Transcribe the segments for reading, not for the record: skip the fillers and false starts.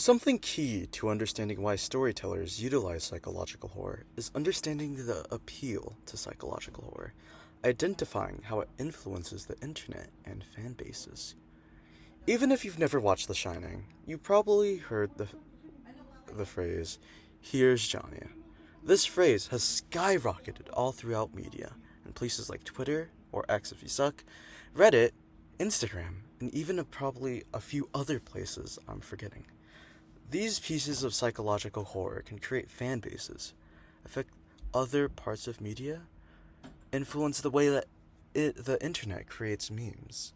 Something key to understanding why storytellers utilize psychological horror is understanding the appeal to psychological horror, identifying how it influences the internet and fan bases. Even if you've never watched The Shining, you probably heard the phrase, "Here's Johnny." This phrase has skyrocketed all throughout media, in places like Twitter, or X if you suck, Reddit, Instagram, and even probably a few other places I'm forgetting. These pieces of psychological horror can create fan bases, affect other parts of media, influence the way that the internet creates memes.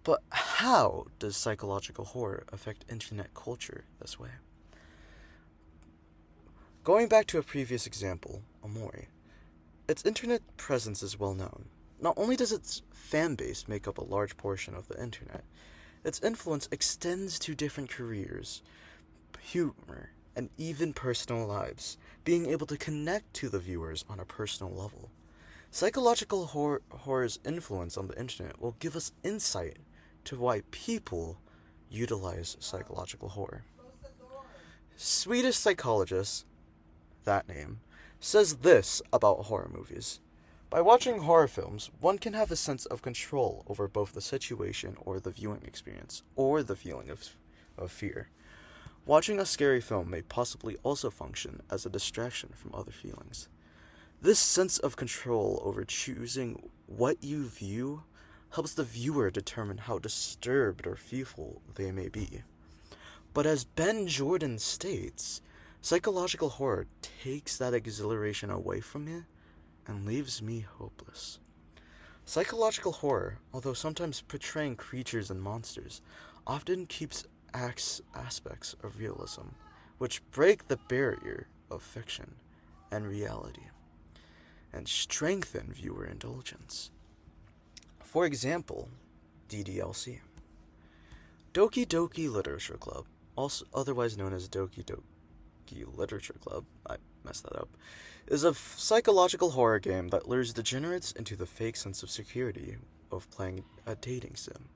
But how does psychological horror affect internet culture this way? Going back to a previous example, Amori, its internet presence is well known. Not only does its fan base make up a large portion of the internet, its influence extends to different careers, humor, and even personal lives, being able to connect to the viewers on a personal level. Psychological horror's influence on the internet will give us insight to why people utilize psychological horror. Swedish psychologist, that name, says this about horror movies. By watching horror films, one can have a sense of control over both the situation or the viewing experience, or the feeling of fear. Watching a scary film may possibly also function as a distraction from other feelings. This sense of control over choosing what you view helps the viewer determine how disturbed or fearful they may be. But as Ben Jordan states, psychological horror takes that exhilaration away from me and leaves me hopeless. Psychological horror, although sometimes portraying creatures and monsters, often keeps aspects of realism, which break the barrier of fiction and reality, and strengthen viewer indulgence. For example, DDLC. Doki Doki Literature Club, also otherwise known as Doki Doki Literature Club, I messed that up, is a psychological horror game that lures degenerates into the fake sense of security of playing a dating sim,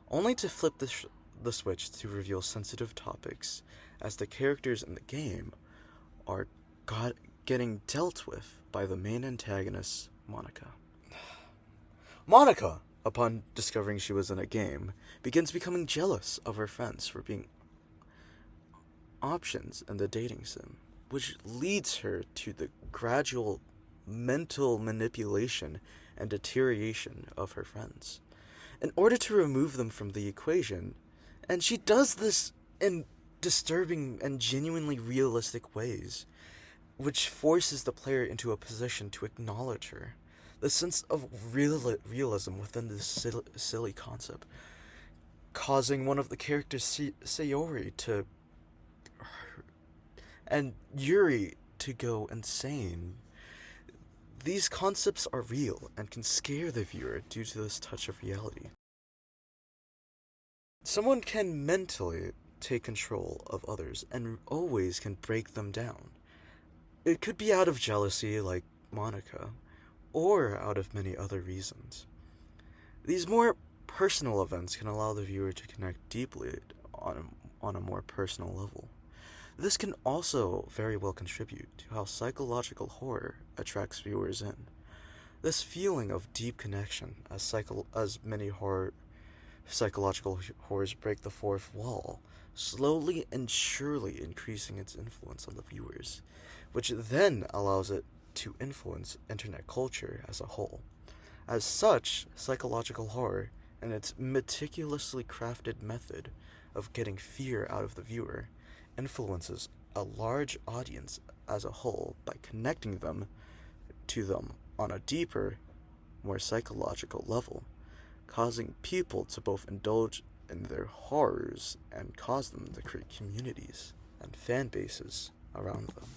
only to flip the switch to reveal sensitive topics as the characters in the game are getting dealt with by the main antagonist, Monica. Monica, upon discovering she was in a game, begins becoming jealous of her friends for being options in the dating sim, which leads her to the gradual mental manipulation and deterioration of her friends. In order to remove them from the equation, and she does this in disturbing and genuinely realistic ways, which forces the player into a position to acknowledge her. The sense of realism within this silly concept, causing one of the characters, Sayori, and Yuri to go insane. These concepts are real and can scare the viewer due to this touch of reality. Someone can mentally take control of others and always can break them down. It could be out of jealousy, like Monica, or out of many other reasons. These more personal events can allow the viewer to connect deeply on a more personal level. This can also very well contribute to how psychological horror attracts viewers in. This feeling of deep connection, as many psychological horrors break the fourth wall, slowly and surely increasing its influence on the viewers, which then allows it to influence internet culture as a whole. As such, psychological horror, and its meticulously crafted method of getting fear out of the viewer, influences a large audience as a whole by connecting them to them on a deeper, more psychological level, causing people to both indulge in their horrors and cause them to create communities and fan bases around them.